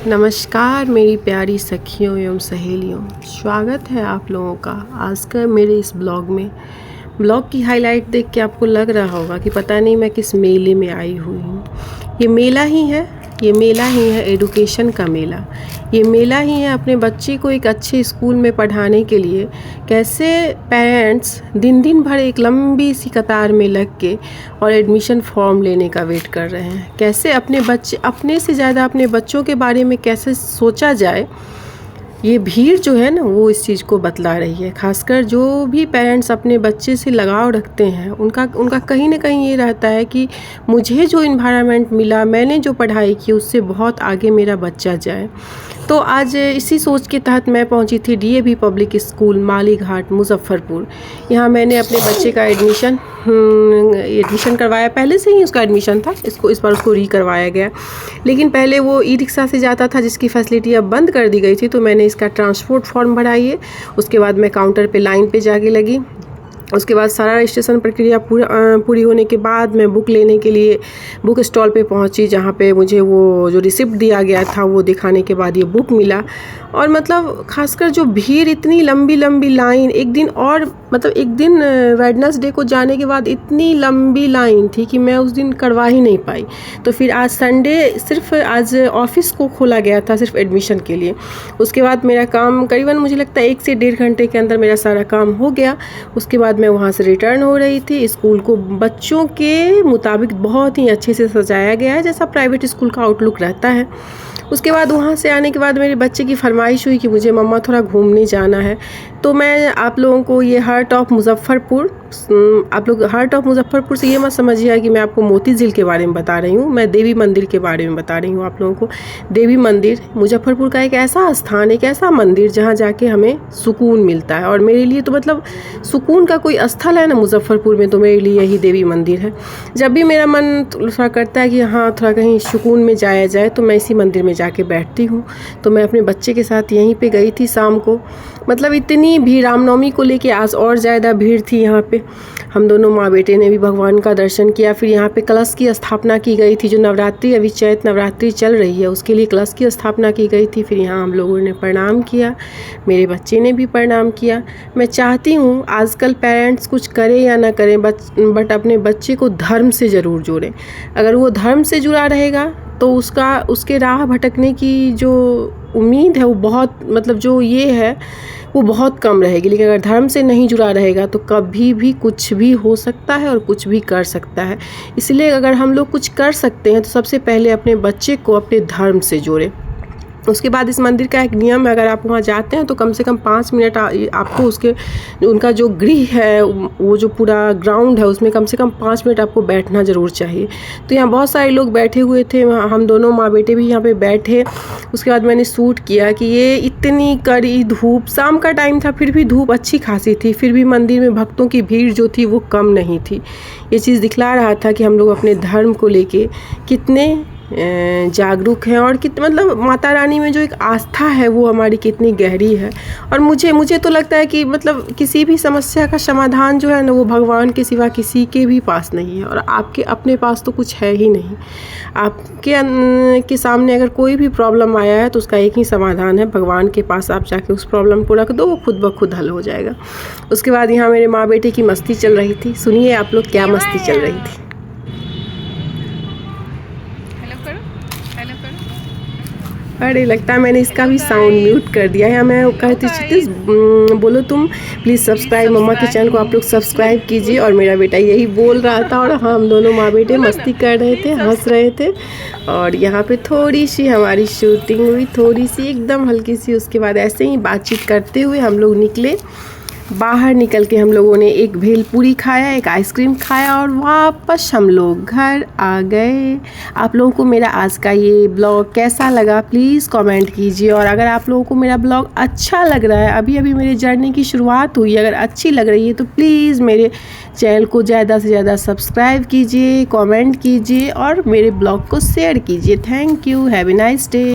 नमस्कार मेरी प्यारी सखियों एवं सहेलियों, स्वागत है आप लोगों का आज का मेरे इस ब्लॉग में। ब्लॉग की हाईलाइट देख के आपको लग रहा होगा कि पता नहीं मैं किस मेले में आई हुई हूँ। ये मेला ही है एडुकेशन का मेला। ये मेला ही है अपने बच्चे को एक अच्छे स्कूल में पढ़ाने के लिए कैसे पेरेंट्स दिन भर एक लंबी सी कतार में लग के और एडमिशन फॉर्म लेने का वेट कर रहे हैं। कैसे अपने से ज़्यादा अपने बच्चों के बारे में कैसे सोचा जाए, ये भीड़ जो है ना वो इस चीज़ को बतला रही है। खासकर जो भी पेरेंट्स अपने बच्चे से लगाव रखते हैं उनका कहीं ना कहीं ये रहता है कि मुझे जो इन्वायरमेंट मिला, मैंने जो पढ़ाई की, उससे बहुत आगे मेरा बच्चा जाए। तो आज इसी सोच के तहत मैं पहुंची थी डीएवी पब्लिक स्कूल माली घाट मुजफ्फरपुर। यहाँ मैंने अपने बच्चे का एडमिशन करवाया। पहले से ही उसका एडमिशन था, इस बार उसको करवाया गया। लेकिन पहले वो ई रिक्शा से जाता था जिसकी फैसिलिटी अब बंद कर दी गई थी, तो मैंने इसका ट्रांसपोर्ट फॉर्म भराई है। उसके बाद मैं काउंटर पे लाइन पे जाके लगी। उसके बाद सारा रजिस्ट्रेशन प्रक्रिया पूरी होने के बाद मैं बुक लेने के लिए बुक स्टॉल पे पहुंची, जहाँ पे मुझे वो जो रिसिप्ट दिया गया था वो दिखाने के बाद ये बुक मिला। और मतलब खासकर जो भीड़, इतनी लंबी लाइन, एक दिन वेडनेसडे को जाने के बाद इतनी लंबी लाइन थी कि मैं उस दिन करवा ही नहीं पाई। तो फिर आज संडे, सिर्फ आज ऑफिस को खोला गया था सिर्फ एडमिशन के लिए। उसके बाद मेरा काम करीबन मुझे लगता है 1 से 1.5 घंटे के अंदर मेरा सारा काम हो गया। उसके बाद मैं वहाँ से रिटर्न हो रही थी। स्कूल को बच्चों के मुताबिक बहुत ही अच्छे से सजाया गया है, जैसा प्राइवेट स्कूल का आउटलुक रहता है। उसके बाद वहाँ से आने के बाद मेरे बच्चे की फरमाइश हुई कि मुझे मम्मा थोड़ा घूमने जाना है। तो मैं आप लोगों को ये हार्ट ऑफ मुजफ्फरपुर से ये मत समझिए कि मैं आपको मोती झील के बारे में बता रही हूँ। मैं देवी मंदिर के बारे में बता रही हूँ आप लोगों को। देवी मंदिर मुजफ्फरपुर का एक ऐसा स्थान, एक ऐसा मंदिर जहाँ जाके हमें सुकून मिलता है। और मेरे लिए तो मतलब सुकून का कोई स्थल है ना मुजफ्फरपुर में, तो मेरे लिए यही देवी मंदिर है। जब भी मेरा मन थोड़ा करता है कि हाँ थोड़ा कहीं सुकून में जाया जाए, तो मैं इसी मंदिर में जाके बैठती हूँ। तो मैं अपने बच्चे के साथ यहीं पे गई थी शाम को। मतलब इतनी भीड़, रामनवमी को लेके आज और ज़्यादा भीड़ थी यहाँ पे। हम दोनों माँ बेटे ने भी भगवान का दर्शन किया। फिर यहाँ पे कलश की स्थापना की गई थी। जो नवरात्रि, अभी चैत नवरात्रि चल रही है, उसके लिए कलश की स्थापना की गई थी। फिर यहाँ हम लोगों ने प्रणाम किया, मेरे बच्चे ने भी प्रणाम किया। मैं चाहती हूँ आजकल पेरेंट्स कुछ करें या ना करें, बट अपने बच्चे को धर्म से ज़रूर जोड़ें। अगर वो धर्म से जुड़ा रहेगा तो उसके राह भटकने की जो उम्मीद है वो बहुत, मतलब जो ये है वो बहुत कम रहेगी। लेकिन अगर धर्म से नहीं जुड़ा रहेगा तो कभी भी कुछ भी हो सकता है और कुछ भी कर सकता है। इसलिए अगर हम लोग कुछ कर सकते हैं तो सबसे पहले अपने बच्चे को अपने धर्म से जोड़ें। उसके बाद इस मंदिर का एक नियम है, अगर आप वहाँ जाते हैं तो कम से कम 5 मिनट आपको उनका जो गृह है, वो जो पूरा ग्राउंड है, उसमें कम से कम 5 मिनट आपको बैठना ज़रूर चाहिए। तो यहाँ बहुत सारे लोग बैठे हुए थे, हम दोनों माँ बेटे भी यहाँ पे बैठे। उसके बाद मैंने शूट किया कि ये इतनी कड़ी धूप, शाम का टाइम था, फिर भी धूप अच्छी खासी थी, फिर भी मंदिर में भक्तों की भीड़ जो थी वो कम नहीं थी। ये चीज़ दिखला रहा था कि हम लोग अपने धर्म को लेके कितने जागरूक हैं और मतलब माता रानी में जो एक आस्था है वो हमारी कितनी गहरी है। और मुझे तो लगता है कि मतलब किसी भी समस्या का समाधान जो है ना, वो भगवान के सिवा किसी के भी पास नहीं है। और आपके अपने पास तो कुछ है ही नहीं। आपके सामने अगर कोई भी प्रॉब्लम आया है तो उसका एक ही समाधान है, भगवान के पास आप जाके उस प्रॉब्लम को रख दो, वो खुद ब खुद हल हो जाएगा। उसके बाद यहाँ मेरे माँ बेटे की मस्ती चल रही थी। सुनिए आप लोग क्या मस्ती चल रही थी। अरे लगता है मैंने इसका भी साउंड म्यूट कर दिया है। मैं कहती क्षितिज बोलो तुम प्लीज़ सब्सक्राइब, मम्मा के चैनल को आप लोग सब्सक्राइब कीजिए। और मेरा बेटा यही बोल रहा था और हम दोनों माँ बेटे मस्ती कर रहे थे, हंस रहे थे। और यहाँ पे थोड़ी सी हमारी शूटिंग हुई, थोड़ी सी एकदम हल्की सी। उसके बाद ऐसे ही बातचीत करते हुए हम लोग निकले। बाहर निकल के हम लोगों ने एक भेलपूरी खाया, एक आइसक्रीम खाया और वापस हम लोग घर आ गए। आप लोगों को मेरा आज का ये ब्लॉग कैसा लगा प्लीज़ कमेंट कीजिए। और अगर आप लोगों को मेरा ब्लॉग अच्छा लग रहा है, अभी मेरी जर्नी की शुरुआत हुई, अगर अच्छी लग रही है तो प्लीज़ मेरे चैनल को ज़्यादा से ज़्यादा सब्सक्राइब कीजिए, कमेंट कीजिए और मेरे ब्लॉग को शेयर कीजिए। Thank you, have a nice day.